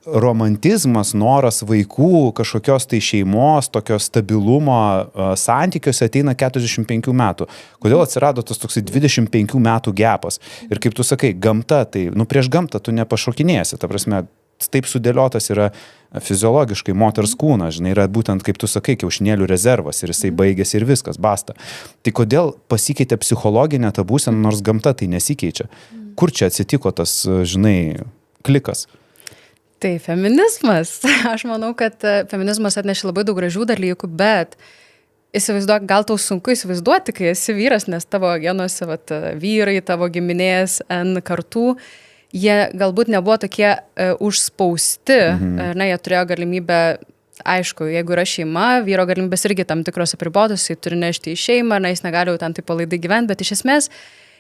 romantizmas, noras vaikų, kažkokios tai šeimos, tokio stabilumo santykiuose ateina 45 metų. Kodėl atsirado tas toksai 25 metų gepas? Ir kaip tu sakai, gamta, tai, prieš gamtą tu nepašokinėsi, ta prasme, taip sudėliotas yra fiziologiškai moters kūnas, žinai, yra būtent, kaip tu sakai, kiaušinėlių rezervas ir jisai baigėsi ir viskas, basta. Tai kodėl pasikeitė psichologinė ta būsena, nors gamta tai nesikeičia? Kur čia atsitiko tas, žinai, klikas? Tai feminizmas. Aš manau, kad feminizmas atnešė labai daug gražių dalykų, bet įsivaizduok, gal tau sunku įsivaizduoti, kai esi vyras, nes tavo genuose vyrai, tavo giminės N kartų, jie galbūt nebuvo tokie užspausti, jie turėjo galimybę, aišku, jeigu yra šeima, vyro galimybės irgi tam tikros apribotos, jis turi nešti į šeimą, jis negali jau ten taip palaidai gyventi, bet iš esmės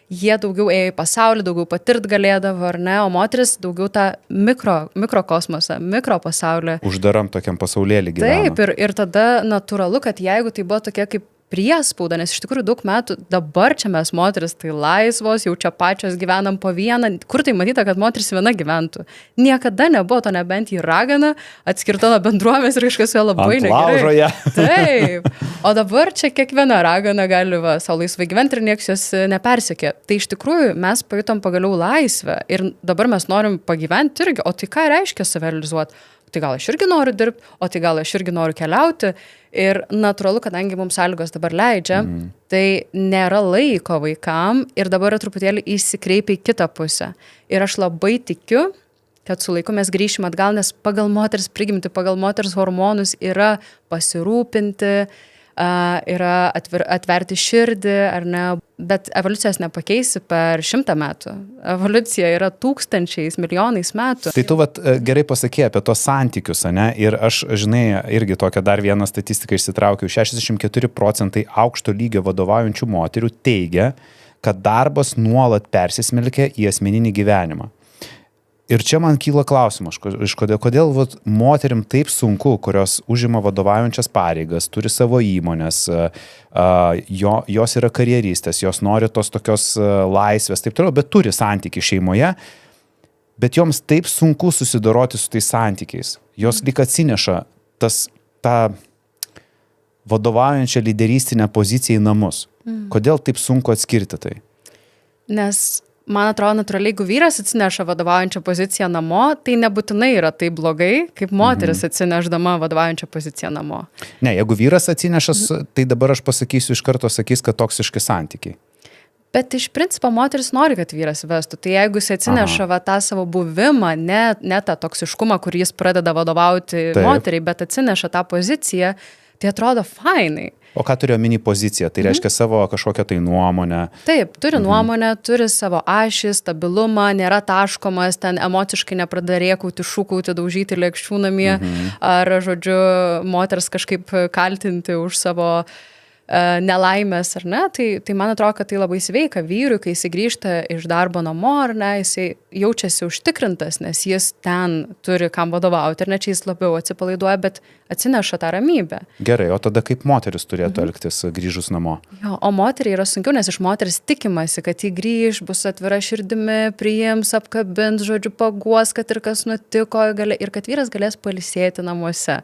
jie daugiau ėjo į pasaulį, daugiau patirt galėdavo, ar ne, o moteris daugiau tą mikrokosmosą, mikropasaulį. Uždaram tokiam pasaulėlį gyvena. Taip, ir tada natūralu, kad jeigu tai buvo tokia kaip priespauda, nes iš tikrųjų daug metų dabar čia mes moteris tai laisvos, jau čia pačios gyvenam po vieną, kur tai matyta, kad moteris viena gyventų. Niekada nebuvo to, nebent į raganą, atskirta nuo bendruomės ir kažkas jo labai negerai. Taip, o dabar čia kiekviena ragana gali savo laisvai gyventi ir nieks jos nepersekė. Tai iš tikrųjų mes pajutom pagaliau laisvę ir dabar mes norim pagyventi irgi, o tai ką reiškia save realizuoti? Tai gal aš irgi noriu dirbti, o tai gal aš irgi noriu keliauti. Ir natūralu, kadangi mums sąlygos dabar leidžia, tai nėra laiko vaikam ir dabar truputėlį įsikreipia į kitą pusę. Ir aš labai tikiu, kad su laiku mes grįšim atgal, nes pagal moters prigimtį, pagal moters hormonus yra pasirūpinti, yra atverti širdį, ar ne, bet evoliucijos nepakeisi per 100 metų. Evoliucija yra tūkstančiais, milijonais metų. Tai tu gerai pasakėjai apie tos santykius, ne? Ir aš, žinai, irgi tokią dar vieną statistiką išsitraukiau. 64% aukšto lygio vadovaujančių moterių teigia, kad darbas nuolat persismelkia į asmeninį gyvenimą. Ir čia man kyla klausimas, kodėl moterim taip sunku, kurios užima vadovaujančias pareigas, turi savo įmonės, jos yra karjeristės, jos nori tos tokios laisvės, taip toliau, bet turi santykių šeimoje, bet joms taip sunku susidoroti su tais santykiais. Jos lyg atsineša tą vadovaujančią lyderistinę poziciją į namus. Kodėl taip sunku atskirti tai? Nes man atrodo, natūraliai, jeigu vyras atsineša vadovaujančią poziciją namo, tai nebūtinai yra taip blogai, kaip moteris atsineždama vadovaujančią poziciją namo. Ne, jeigu vyras atsinešas, tai dabar aš pasakysiu, iš karto sakys, kad toksiški santykiai. Bet iš principo moteris nori, kad vyras vestų. Tai jeigu jis atsineša tą savo buvimą, ne tą toksiškumą, kur jis pradeda vadovauti moteriai, bet atsineša tą poziciją, tai atrodo fainai. O ką turiu omeny poziciją? Tai reiškia savo kažkokią tai nuomonę. Taip, turi nuomonę, turi savo ašį, stabilumą, nėra taškomas, ten emociškai nepradeda rėkauti, šūkauti, daužyti lėkščių namie, ar, žodžiu, moters kažkaip kaltinti už savo nelaimės, ar ne, tai man atrodo, kad tai labai sveika vyrui, kai jis grįžta iš darbo namo, ar ne, jis jaučiasi užtikrintas, nes jis ten turi kam vadovauti, ir ne čia jis labiau atsipalaiduoja, bet atsineša tą ramybę. Gerai, o tada kaip moteris turėtų elgtis grįžus namo? Jo, o moteriai yra sunkiau, nes iš moteris tikimasi, kad jį grįž, bus atvira širdimi, priims, apkabins, žodžiu, paguos, kad ir kas nutiko, ir kad vyras galės pailsėti namuose.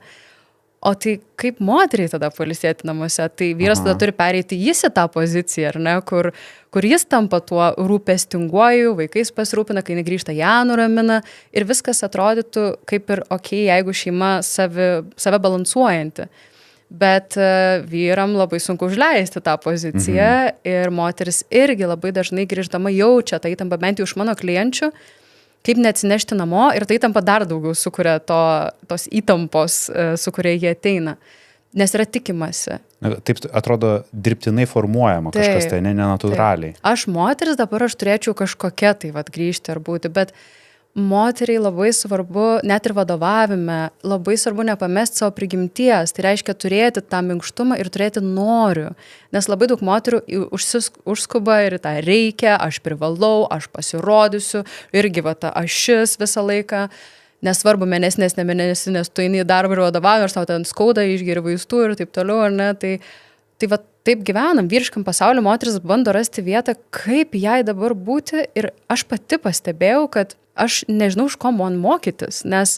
O tai kaip moteriai tada pailsėti namuose? Tai vyras tada turi pereiti jis į tą poziciją, ar ne, kur jis tampa tuo rūpestinguoju, vaikais pasirūpina, kai negrįžta, ją nuramina ir viskas atrodytų kaip ir jeigu šeima save balansuojanti. Bet vyram labai sunku užleisti tą poziciją ir moteris irgi labai dažnai grįždama jaučia tą įtampą, bent jau iš mano klienčių, kaip neatsinešti namo ir tai tampa dar daugiau sukuria tos įtampos, su kuria jie ateina. Nes yra tikimasi. Taip atrodo dirbtinai formuojama kažkas tai, nenatūraliai. Aš moteris dabar aš turėčiau kažkokia tai grįžti ar būti, bet moteriai labai svarbu, net ir vadovavime, labai svarbu nepamesti savo prigimties. Tai reiškia turėti tą minkštumą ir turėti noriu. Nes labai daug moterų užskuba ir tą reikia, aš privalau, aš pasirodysiu, irgi ta ašis visą laiką. Nesvarbu, mėnesinės, ne mėnesinės, tu eini į darbą ir vadovauji, ar tau ten skauda, išgeri vaistų ir taip toliau, ar ne. Tai taip gyvenam, vyriškam pasauliu moteris bando rasti vietą, kaip jai dabar būti. Ir aš pati pastebėjau, kad aš nežinau, iš ko man mokytis, nes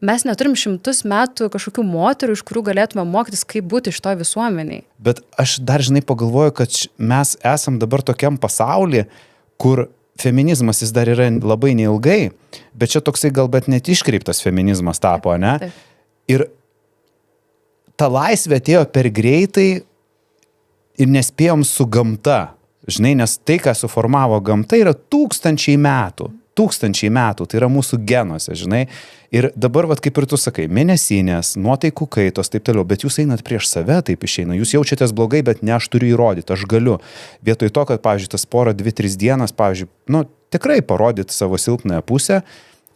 mes neturim 100 metų kažkokių moterų, iš kurių galėtume mokytis, kaip būti iš to visuomeniai. Bet aš dar, žinai, pagalvoju, kad mes esam dabar tokiam pasaulyje, kur feminizmas jis dar yra labai neilgai, bet čia toksai galbūt net iškreiptas feminizmas tapo, ne? Taip. Ir ta laisvė atėjo per greitai ir nespėjom su gamta, žinai, nes tai, ką suformavo gamta, yra tūkstančiai metų, tai yra mūsų genuose, žinai. Ir dabar, vat, kaip ir tu sakai, mėnesinės, nuotaikų kaitos, taip toliau, bet jūs einat prieš save, taip išeina, jūs jaučiatės blogai, bet ne, aš turiu įrodyti, aš galiu. Vietoj to, kad, pavyzdžiui, tas porą 2-3 dienas, pavyzdžiui, tikrai parodyti savo silpnąją pusę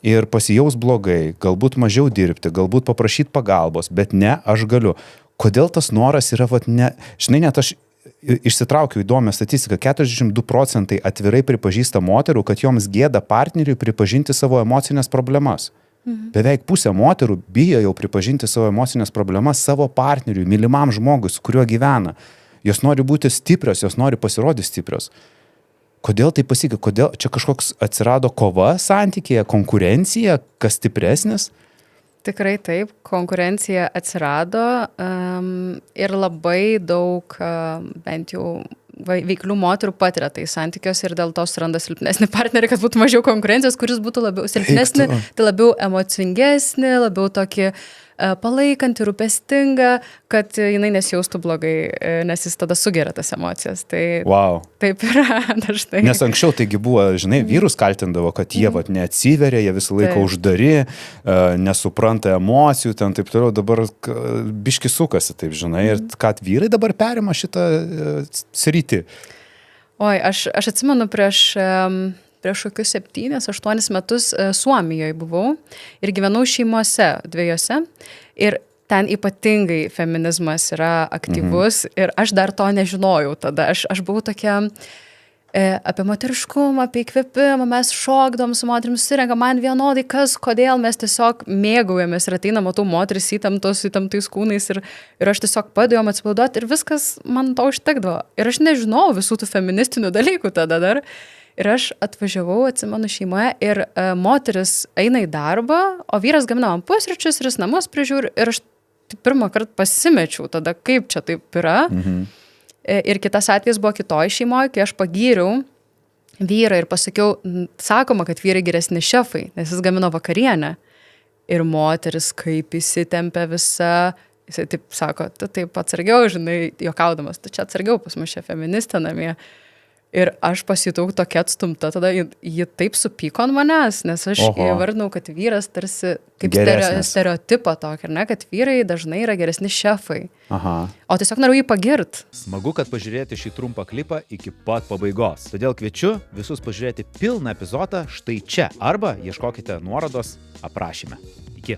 ir pasijaus blogai, galbūt mažiau dirbti, galbūt paprašyti pagalbos, bet ne, aš galiu. Kodėl tas noras yra, vat, ne, žinai, net aš išsitraukiau įdomią statistiką, 42% atvirai pripažįsta moterų, kad joms gėda partneriui pripažinti savo emocinės problemas. Beveik pusė moterų bijo jau pripažinti savo emocinės problemas savo partneriui, mylimam žmogui, su kuriuo gyvena. Jos nori būti stiprios, jos nori pasirodyti stiprios. Kodėl tai pasikeitė? Kodėl čia kažkoks atsirado kova santykėje, konkurencija, kas stipresnis? Tikrai taip, konkurencija atsirado ir labai daug bent jau veiklių moterų patiria tai santykios ir dėl to suranda silpnesnį partnerį, kad būtų mažiau konkurencijos, kuris būtų labiau silpnesnį, tai labiau emocingesnį, labiau tokį palaikantį, rūpestingą, kad jinai nesijaustų blogai, nes jis tada sugeria tas emocijas. Tai taip yra dažnai. Nes anksčiau taigi buvo, žinai, vyrus kaltindavo, kad jie vat neatsiveria, jie visą laiką uždari, nesupranta emocijų, ten taip toliau, dabar biški sukasi, taip žinai, ir kad vyrai dabar perima šitą sritį. Oi, aš atsimenu prieš kokius 7-8 metus Suomijoje buvau ir gyvenau šeimose 2 ir ten ypatingai feminizmas yra aktyvus ir aš dar to nežinojau tada. Aš buvau tokia apie moteriškumą, apie įkvėpimą, mes šokdom su moterimis, susirenkam man vienodai, kas, kodėl mes tiesiog mėgaujamės ir ateina, matau moteris įtemptais kūnais ir aš tiesiog padėjom atsipalaiduoti ir viskas man to užtekdavo. Ir aš nežinau visų tų feministinių dalykų tada dar. Ir aš atvažiavau, atsimenu, šeimoje ir moteris eina į darbą, o vyras gamina man pusryčius ir jis namus prižiūri ir aš pirmą kartą pasimečiau tada, kaip čia taip yra. Ir kitas atvejis buvo kitoj šeimoje, kai aš pagyriau vyrą ir pasakiau, sakoma, kad vyrai geresni šefai, nes jis gamino vakarienę. Ir moteris kaip įsitempė visa, jisai taip sako, tu taip atsargiau, žinai, juokaudamas, tu čia atsargiau pas mus čia feministė namie. Ir aš pasijutau tokia atstumta, tada ji taip supyko ant manęs, nes aš įvardinau, kad vyras tarsi kaip stereotipą tokį, ne, kad vyrai dažnai yra geresni šefai. O tiesiog noriu jį pagirt. Smagu, kad pažiūrėjote šį trumpą klipą iki pat pabaigos. Todėl kviečiu visus pažiūrėti pilną epizodą štai čia arba ieškokite nuorodos aprašyme. Iki.